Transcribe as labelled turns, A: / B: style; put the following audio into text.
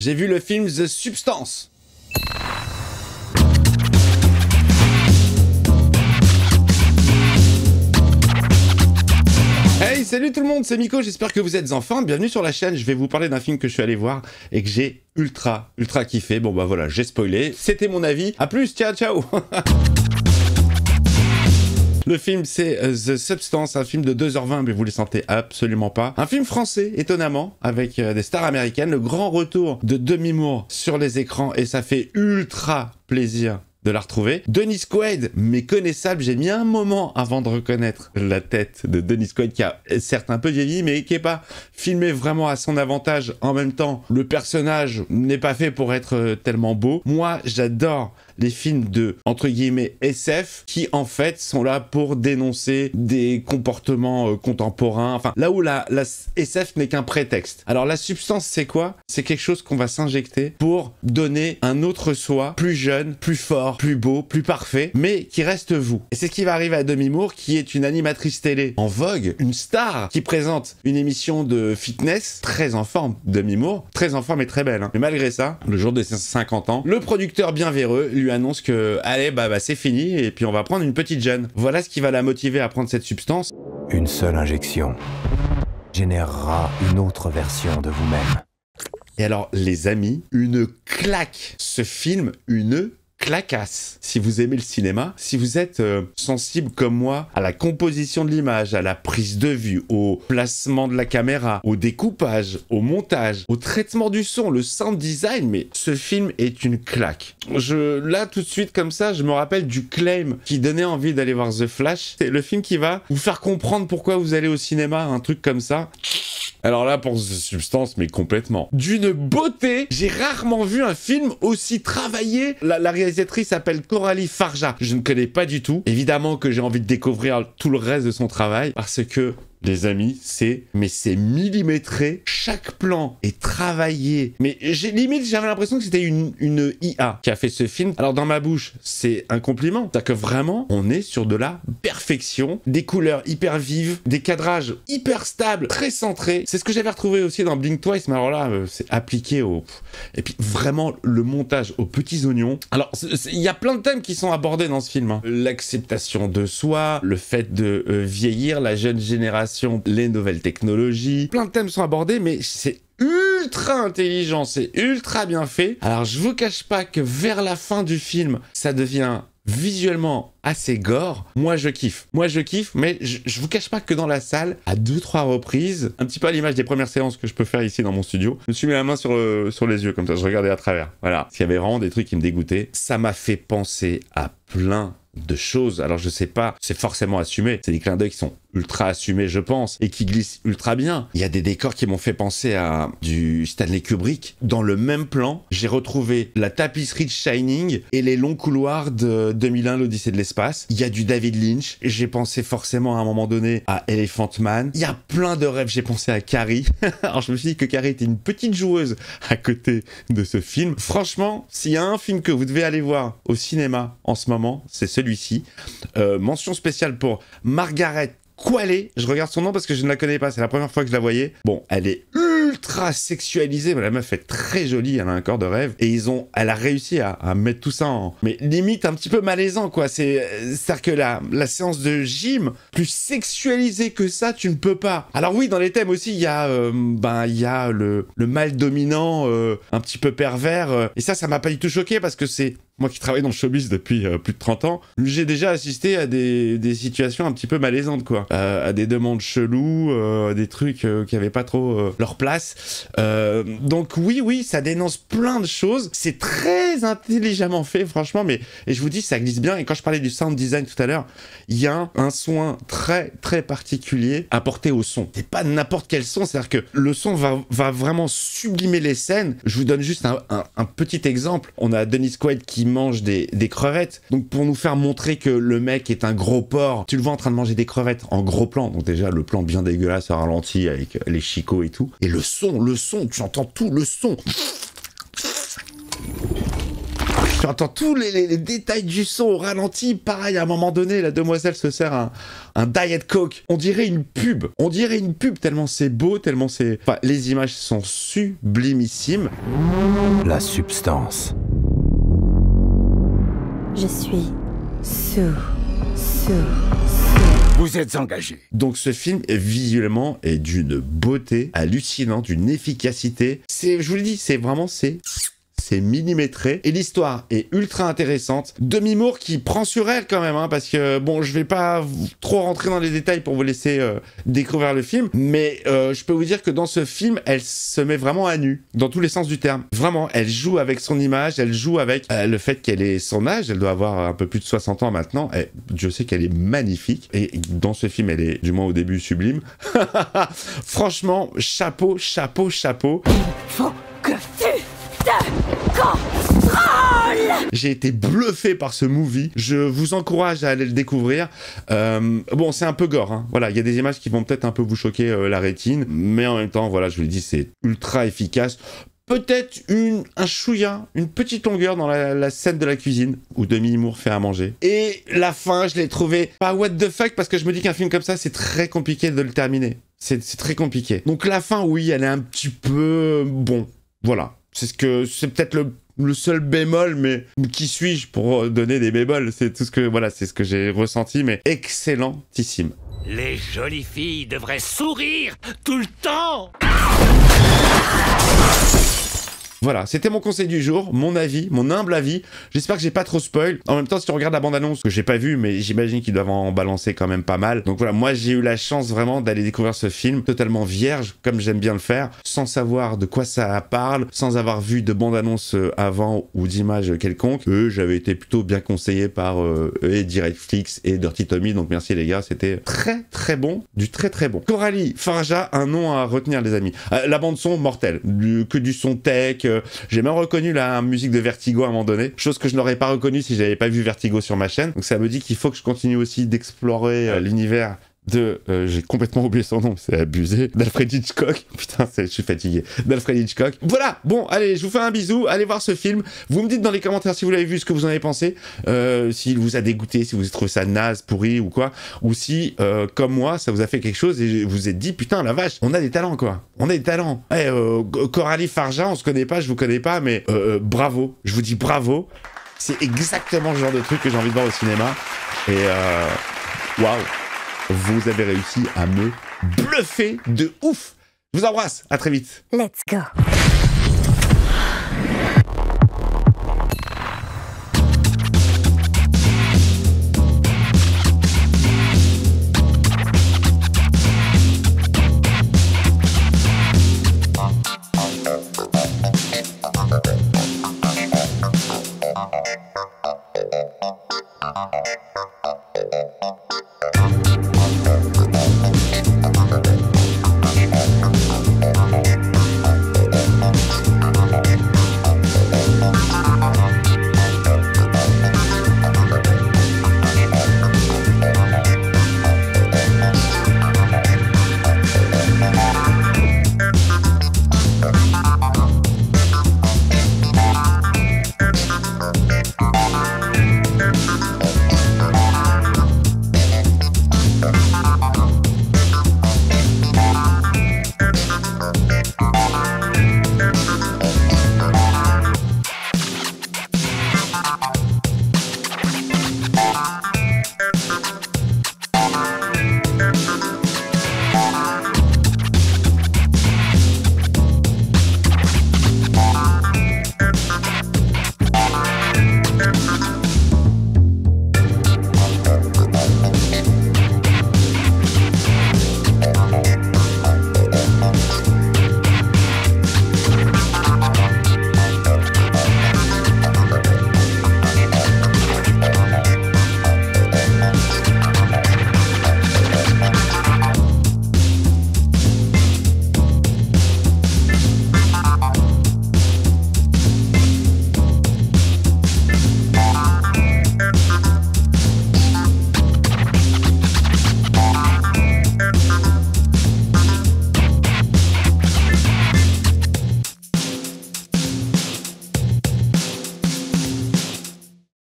A: J'ai vu le film The Substance. Hey, salut tout le monde, c'est Miko, j'espère que vous êtes en forme. Bienvenue sur la chaîne, je vais vous parler d'un film que je suis allé voir et que j'ai ultra kiffé. Bon bah voilà, j'ai spoilé, c'était mon avis. A plus, ciao. Le film, c'est The Substance, un film de 2h20, mais vous les sentez absolument pas. Un film français, étonnamment, avec des stars américaines. Le grand retour de Demi Moore sur les écrans, et ça fait ultra plaisir de la retrouver. Dennis Quaid, méconnaissable, j'ai mis un moment avant de reconnaître la tête de Dennis Quaid, qui a certes un peu vieilli, mais qui est pas filmé vraiment à son avantage. En même temps, le personnage n'est pas fait pour être tellement beau. Moi, j'adore les films de, entre guillemets, SF, qui en fait sont là pour dénoncer des comportements contemporains, enfin, là où la SF n'est qu'un prétexte. Alors la substance, c'est quoi? C'est quelque chose qu'on va s'injecter pour donner un autre soi, plus jeune, plus fort, plus beau, plus parfait, mais qui reste vous. Et c'est ce qui va arriver à Demi Moore, qui est une animatrice télé en vogue, une star, qui présente une émission de fitness, très en forme, Demi Moore, très en forme et très belle, hein. Mais malgré ça, le jour de ses 50 ans, le producteur bien véreux lui annonce que allez bah c'est fini et puis on va prendre une petite jeune. Voilà ce qui va la motiver à prendre cette substance.
B: Une seule injection générera une autre version de vous-même.
A: Et alors les amis, une claque. Ce film, une clacasse. Si vous aimez le cinéma, si vous êtes sensible comme moi à la composition de l'image, à la prise de vue, au placement de la caméra, au découpage, au montage, au traitement du son, le sound design, mais ce film est une claque. Là, tout de suite, comme ça, je me rappelle du claim qui donnait envie d'aller voir The Flash. C'est le film qui va vous faire comprendre pourquoi vous allez au cinéma, un truc comme ça. Alors là, pour The Substance, mais complètement. D'une beauté, j'ai rarement vu un film aussi travaillé. La réalisatrice s'appelle Coralie Farja. Je ne connais pas du tout. Évidemment que j'ai envie de découvrir tout le reste de son travail, parce que les amis, c'est millimétré. Chaque plan est travaillé. Mais j'avais l'impression que c'était une IA qui a fait ce film. Alors dans ma bouche, c'est un compliment. C'est-à-dire que vraiment, on est sur de la perfection. Des couleurs hyper vives, des cadrages hyper stables, très centrés. C'est ce que j'avais retrouvé aussi dans Blink Twice, mais alors là, c'est appliqué au... Et puis vraiment, le montage aux petits oignons. Alors, il y a plein de thèmes qui sont abordés dans ce film, hein. L'acceptation de soi, le fait de vieillir, la jeune génération, les nouvelles technologies, plein de thèmes sont abordés, mais c'est ultra intelligent, c'est ultra bien fait. Alors je vous cache pas que vers la fin du film, ça devient visuellement assez gore. Moi je kiffe, mais je vous cache pas que dans la salle, à 2-3 reprises, un petit peu à l'image des premières séances que je peux faire ici dans mon studio, je me suis mis la main sur les yeux, comme ça je regardais à travers. Voilà, parce qu'il y avait vraiment des trucs qui me dégoûtaient. Ça m'a fait penser à plein de choses. Alors je sais pas, c'est forcément assumé, c'est des clins d'œil qui sont ultra assumés je pense, et qui glissent ultra bien. Il y a des décors qui m'ont fait penser à du Stanley Kubrick. Dans le même plan, j'ai retrouvé la tapisserie de Shining et les longs couloirs de 2001, l'Odyssée de l'espace. Il y a du David Lynch, j'ai pensé forcément à un moment donné à Elephant Man. Il y a plein de rêves, j'ai pensé à Carrie. Alors je me suis dit que Carrie était une petite joueuse à côté de ce film. Franchement, s'il y a un film que vous devez aller voir au cinéma en ce moment, c'est celui-ci. Mention spéciale pour Margaret Qualley, je regarde son nom parce que je ne la connais pas, c'est la première fois que je la voyais. Bon, elle est ultra sexualisée, mais la meuf est très jolie, elle a un corps de rêve, et elle a réussi à mettre tout ça en... Mais limite un petit peu malaisant, quoi. C'est-à-dire que la séance de gym, plus sexualisée que ça, tu ne peux pas. Alors oui, dans les thèmes aussi, il y a le mâle dominant, un petit peu pervers, et ça m'a pas du tout choqué, parce que c'est... Moi qui travaille dans le showbiz depuis plus de 30 ans, j'ai déjà assisté à des situations un petit peu malaisantes, quoi. À des demandes cheloues, des trucs qui avaient pas trop leur place. Donc oui, ça dénonce plein de choses. C'est très intelligemment fait, franchement, et je vous dis, ça glisse bien. Et quand je parlais du sound design tout à l'heure, il y a un soin très particulier apporté au son. C'est pas n'importe quel son, c'est-à-dire que le son va vraiment sublimer les scènes. Je vous donne juste un petit exemple. On a Dennis Quaid qui mange des crevettes, donc pour nous faire montrer que le mec est un gros porc, tu le vois en train de manger des crevettes en gros plan, donc déjà le plan bien dégueulasse à ralenti avec les chicots et tout, et le son, tu entends tout, le son. Tu entends tous les détails du son au ralenti. Pareil, à un moment donné, la demoiselle se sert un Diet Coke. On dirait une pub. On dirait une pub tellement c'est beau, tellement c'est... Enfin, les images sont sublimissimes.
B: La substance.
C: Je suis sous.
D: Vous êtes engagé.
A: Donc ce film, visuellement, est d'une beauté hallucinante, d'une efficacité. Je vous le dis, c'est millimétré. Et l'histoire est ultra intéressante. Demi Moore qui prend sur elle quand même, hein, parce que, bon, je vais pas trop rentrer dans les détails pour vous laisser découvrir le film, mais je peux vous dire que dans ce film, elle se met vraiment à nu, dans tous les sens du terme. Vraiment, elle joue avec son image, elle joue avec le fait qu'elle ait son âge, elle doit avoir un peu plus de 60 ans maintenant, et je sais qu'elle est magnifique, et dans ce film, elle est, du moins au début, sublime. Franchement, chapeau.
C: Faut que tu te contrôles.
A: J'ai été bluffé par ce movie. Je vous encourage à aller le découvrir. Bon, c'est un peu gore, hein. Voilà, il y a des images qui vont peut-être un peu vous choquer la rétine, mais en même temps, voilà, je vous le dis, c'est ultra efficace. Peut-être un chouïa, une petite longueur dans la scène de la cuisine où Demi Moore fait à manger. Et la fin, je l'ai trouvé pas what the fuck, parce que je me dis qu'un film comme ça, c'est très compliqué de le terminer. C'est très compliqué. Donc la fin, oui, elle est un petit peu... Bon, voilà. C'est peut-être le seul bémol, mais qui suis-je pour donner des bémols? C'est tout ce que... Voilà, c'est ce que j'ai ressenti, mais excellentissime.
D: Les jolies filles devraient sourire tout le temps.
A: Voilà, c'était mon conseil du jour, mon avis, mon humble avis. J'espère que j'ai pas trop spoil. En même temps, si tu regardes la bande-annonce, que j'ai pas vu, mais j'imagine qu'ils doivent en balancer quand même pas mal. Donc voilà, moi j'ai eu la chance vraiment d'aller découvrir ce film totalement vierge, comme j'aime bien le faire, sans savoir de quoi ça parle, sans avoir vu de bande-annonce avant ou d'image quelconque. J'avais été plutôt bien conseillé par Netflix et Dirty Tommy, donc merci les gars, c'était très bon, du très bon. Coralie Farja, un nom à retenir les amis. La bande-son, mortelle, que du son tech. J'ai même reconnu la musique de Vertigo à un moment donné, chose que je n'aurais pas reconnue si j'avais pas vu Vertigo sur ma chaîne. Donc ça me dit qu'il faut que je continue aussi d'explorer l'univers de... j'ai complètement oublié son nom, c'est abusé. D'Alfred Hitchcock. Putain, je suis fatigué. D'Alfred Hitchcock. Voilà, bon, allez, je vous fais un bisou, allez voir ce film. Vous me dites dans les commentaires si vous l'avez vu, ce que vous en avez pensé. S'il vous a dégoûté, si vous avez trouvé ça naze, pourri ou quoi. Ou si, comme moi, ça vous a fait quelque chose et vous vous êtes dit, putain, la vache, on a des talents, quoi. On a des talents. Coralie Farja, on se connaît pas, je vous connais pas, mais bravo. Je vous dis bravo. C'est exactement le genre de truc que j'ai envie de voir au cinéma. Et waouh. Vous avez réussi à me bluffer de ouf. Je vous embrasse, à très vite.
C: Let's go.
E: Uh-huh.